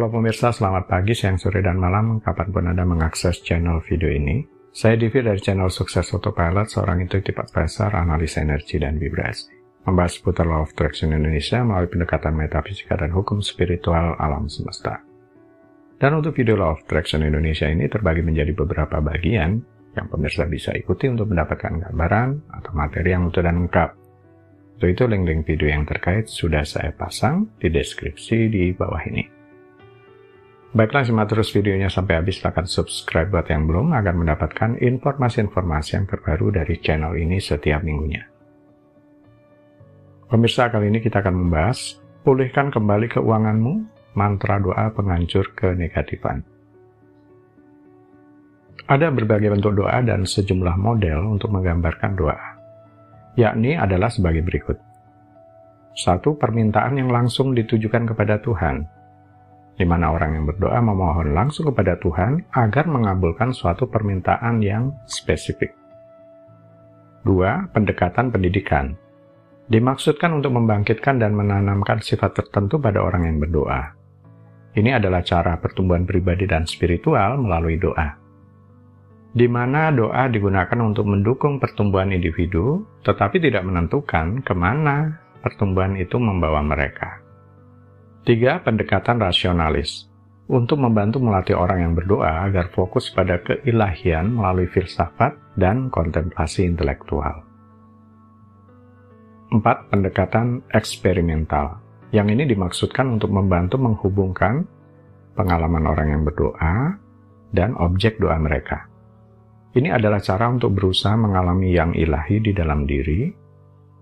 Halo pemirsa, selamat pagi, siang, sore, dan malam, kapanpun Anda mengakses channel video ini. Saya Divi dari channel Sukses Autopilot, seorang intuitif advisor, analis energi, dan vibrasi. Membahas seputar Law of Attraction Indonesia melalui pendekatan metafisika dan hukum spiritual alam semesta. Dan untuk video Law of Attraction Indonesia ini terbagi menjadi beberapa bagian yang pemirsa bisa ikuti untuk mendapatkan gambaran atau materi yang utuh dan lengkap. Untuk itu link-link video yang terkait sudah saya pasang di deskripsi di bawah ini. Baiklah, simak terus videonya sampai habis. Silakan subscribe buat yang belum agar mendapatkan informasi-informasi yang terbaru dari channel ini setiap minggunya. Pemirsa, kali ini kita akan membahas pulihkan kembali keuanganmu, mantra doa penghancur kenegatifan. Ada berbagai bentuk doa dan sejumlah model untuk menggambarkan doa, yakni adalah sebagai berikut. 1. Permintaan yang langsung ditujukan kepada Tuhan, di mana orang yang berdoa memohon langsung kepada Tuhan agar mengabulkan suatu permintaan yang spesifik. 2. Pendekatan pendidikan. Dimaksudkan untuk membangkitkan dan menanamkan sifat tertentu pada orang yang berdoa. Ini adalah cara pertumbuhan pribadi dan spiritual melalui doa, di mana doa digunakan untuk mendukung pertumbuhan individu, tetapi tidak menentukan kemana pertumbuhan itu membawa mereka. 3. Pendekatan rasionalis, untuk membantu melatih orang yang berdoa agar fokus pada keilahian melalui filsafat dan kontemplasi intelektual. 4. Pendekatan eksperimental, yang ini dimaksudkan untuk membantu menghubungkan pengalaman orang yang berdoa dan objek doa mereka. Ini adalah cara untuk berusaha mengalami yang ilahi di dalam diri,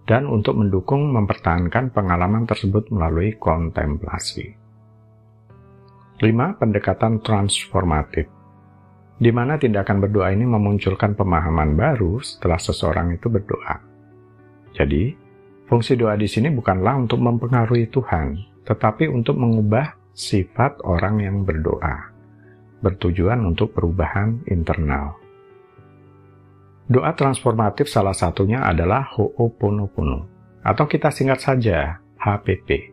dan untuk mendukung mempertahankan pengalaman tersebut melalui kontemplasi. 5. Pendekatan transformatif, di mana tindakan berdoa ini memunculkan pemahaman baru setelah seseorang itu berdoa. Jadi, fungsi doa di sini bukanlah untuk mempengaruhi Tuhan, tetapi untuk mengubah sifat orang yang berdoa, bertujuan untuk perubahan internal. Doa transformatif salah satunya adalah Ho'oponopono, atau kita singkat saja HPP.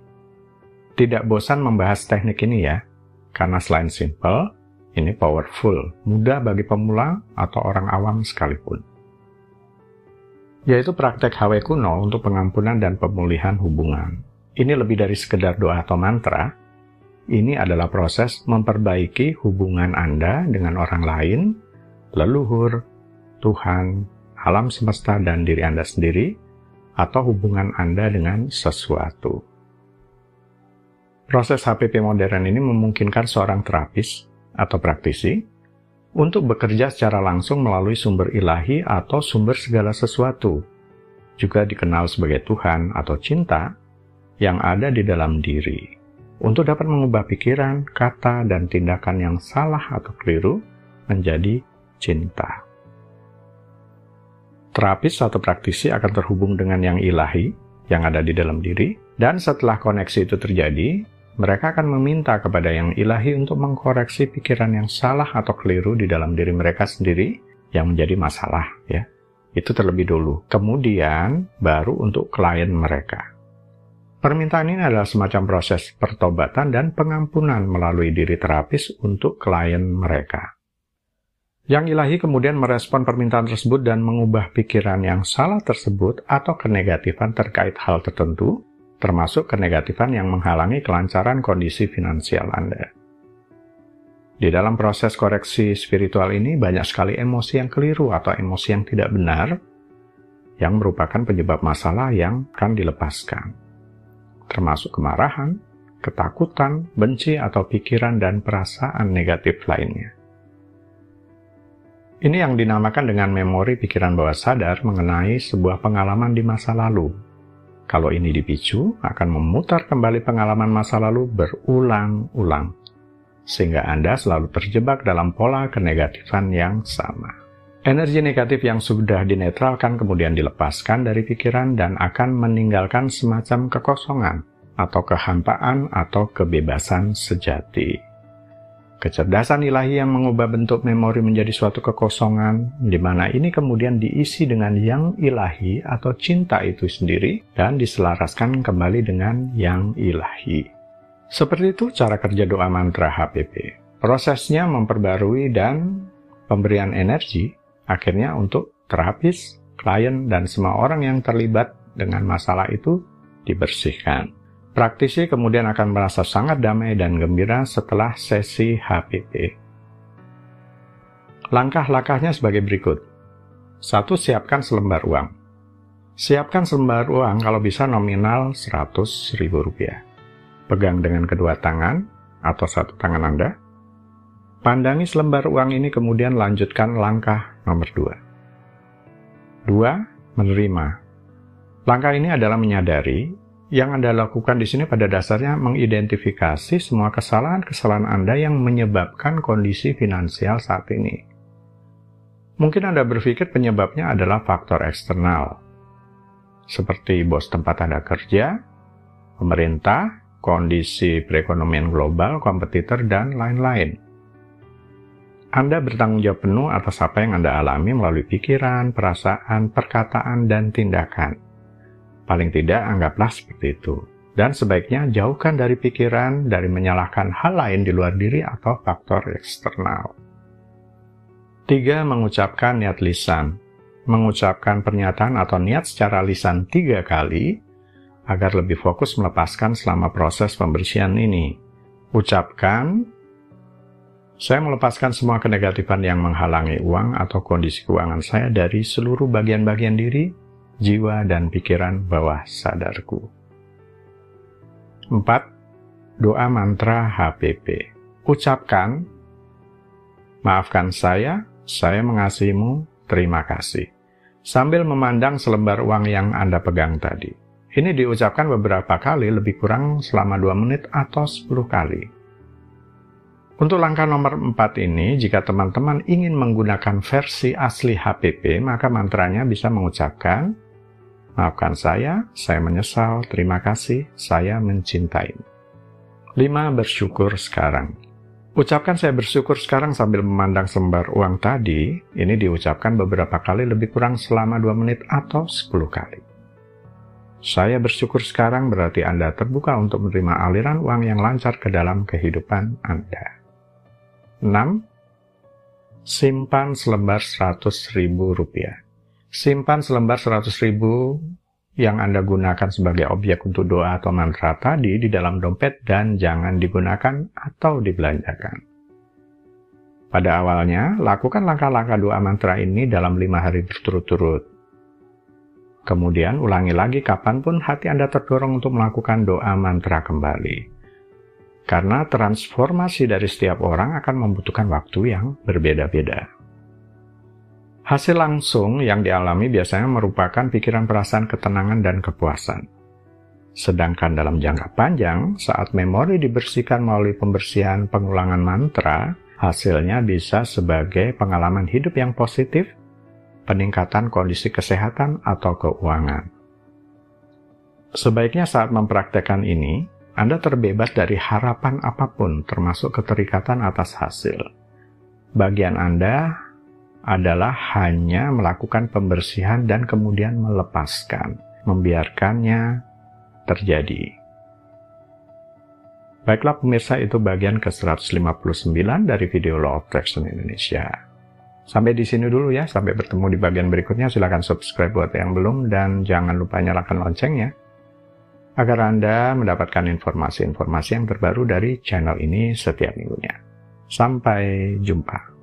Tidak bosan membahas teknik ini ya, karena selain simple, ini powerful, mudah bagi pemula atau orang awam sekalipun. Yaitu praktek HW kuno untuk pengampunan dan pemulihan hubungan. Ini lebih dari sekedar doa atau mantra, ini adalah proses memperbaiki hubungan Anda dengan orang lain, leluhur, Tuhan, alam semesta, dan diri Anda sendiri, atau hubungan Anda dengan sesuatu. Proses HPP modern ini memungkinkan seorang terapis atau praktisi untuk bekerja secara langsung melalui sumber ilahi atau sumber segala sesuatu, juga dikenal sebagai Tuhan atau cinta, yang ada di dalam diri, untuk dapat mengubah pikiran, kata, dan tindakan yang salah atau keliru menjadi cinta. Terapis atau praktisi akan terhubung dengan yang ilahi yang ada di dalam diri, dan setelah koneksi itu terjadi, mereka akan meminta kepada yang ilahi untuk mengkoreksi pikiran yang salah atau keliru di dalam diri mereka sendiri yang menjadi masalah, ya. Itu terlebih dulu. Kemudian baru untuk klien mereka. Permintaan ini adalah semacam proses pertobatan dan pengampunan melalui diri terapis untuk klien mereka. Yang ilahi kemudian merespon permintaan tersebut dan mengubah pikiran yang salah tersebut atau kenegatifan terkait hal tertentu, termasuk kenegatifan yang menghalangi kelancaran kondisi finansial Anda. Di dalam proses koreksi spiritual ini banyak sekali emosi yang keliru atau emosi yang tidak benar, yang merupakan penyebab masalah yang akan dilepaskan, termasuk kemarahan, ketakutan, benci, atau pikiran dan perasaan negatif lainnya. Ini yang dinamakan dengan memori pikiran bawah sadar mengenai sebuah pengalaman di masa lalu. Kalau ini dipicu, akan memutar kembali pengalaman masa lalu berulang-ulang, sehingga Anda selalu terjebak dalam pola kenegatifan yang sama. Energi negatif yang sudah dinetralkan kemudian dilepaskan dari pikiran dan akan meninggalkan semacam kekosongan, atau kehampaan, atau kebebasan sejati. Kecerdasan ilahi yang mengubah bentuk memori menjadi suatu kekosongan, di mana ini kemudian diisi dengan yang ilahi atau cinta itu sendiri, dan diselaraskan kembali dengan yang ilahi. Seperti itu cara kerja doa mantra HPP. Prosesnya memperbarui dan pemberian energi akhirnya untuk terapis, klien, dan semua orang yang terlibat dengan masalah itu dibersihkan. Praktisi kemudian akan merasa sangat damai dan gembira setelah sesi HPP. Langkah-langkahnya sebagai berikut. 1. Siapkan selembar uang. Siapkan selembar uang kalau bisa nominal Rp100.000. Pegang dengan kedua tangan atau satu tangan Anda. Pandangi selembar uang ini kemudian lanjutkan langkah nomor 2. 2. Menerima. Langkah ini adalah menyadari yang Anda lakukan di sini pada dasarnya mengidentifikasi semua kesalahan-kesalahan Anda yang menyebabkan kondisi finansial saat ini. Mungkin Anda berpikir penyebabnya adalah faktor eksternal, seperti bos tempat Anda kerja, pemerintah, kondisi perekonomian global, kompetitor, dan lain-lain. Anda bertanggung jawab penuh atas apa yang Anda alami melalui pikiran, perasaan, perkataan, dan tindakan. Paling tidak, anggaplah seperti itu. Dan sebaiknya jauhkan dari pikiran, dari menyalahkan hal lain di luar diri atau faktor eksternal. 3. Mengucapkan niat lisan. Mengucapkan pernyataan atau niat secara lisan 3 kali, agar lebih fokus melepaskan selama proses pembersihan ini. Ucapkan, saya melepaskan semua kenegatifan yang menghalangi uang atau kondisi keuangan saya dari seluruh bagian-bagian diri, jiwa, dan pikiran bawah sadarku. 4. Doa mantra HPP. Ucapkan, maafkan saya mengasihimu, terima kasih. Sambil memandang selembar uang yang Anda pegang tadi. Ini diucapkan beberapa kali, lebih kurang selama 2 menit atau 10 kali. Untuk langkah nomor 4 ini, jika teman-teman ingin menggunakan versi asli HPP, maka mantranya bisa mengucapkan, maafkan saya menyesal, terima kasih, saya mencintai. 5. Bersyukur sekarang. Ucapkan saya bersyukur sekarang sambil memandang selembar uang tadi, ini diucapkan beberapa kali lebih kurang selama 2 menit atau 10 kali. Saya bersyukur sekarang berarti Anda terbuka untuk menerima aliran uang yang lancar ke dalam kehidupan Anda. 6. Simpan selembar Rp100.000. Simpan selembar Rp100.000 yang Anda gunakan sebagai objek untuk doa atau mantra tadi di dalam dompet dan jangan digunakan atau dibelanjakan. Pada awalnya, lakukan langkah-langkah doa mantra ini dalam 5 hari berturut-turut. Kemudian ulangi lagi kapanpun hati Anda terdorong untuk melakukan doa mantra kembali. Karena transformasi dari setiap orang akan membutuhkan waktu yang berbeda-beda. Hasil langsung yang dialami biasanya merupakan pikiran, perasaan, ketenangan, dan kepuasan. Sedangkan dalam jangka panjang, saat memori dibersihkan melalui pembersihan pengulangan mantra, hasilnya bisa sebagai pengalaman hidup yang positif, peningkatan kondisi kesehatan atau keuangan. Sebaiknya saat mempraktekkan ini, Anda terbebas dari harapan apapun, termasuk keterikatan atas hasil. Bagian Anda adalah hanya melakukan pembersihan dan kemudian melepaskan, membiarkannya terjadi. Baiklah pemirsa, itu bagian ke-159 dari video Law of Attraction Indonesia. Sampai di sini dulu ya, sampai bertemu di bagian berikutnya. Silakan subscribe buat yang belum dan jangan lupa nyalakan loncengnya agar Anda mendapatkan informasi-informasi yang terbaru dari channel ini setiap minggunya. Sampai jumpa.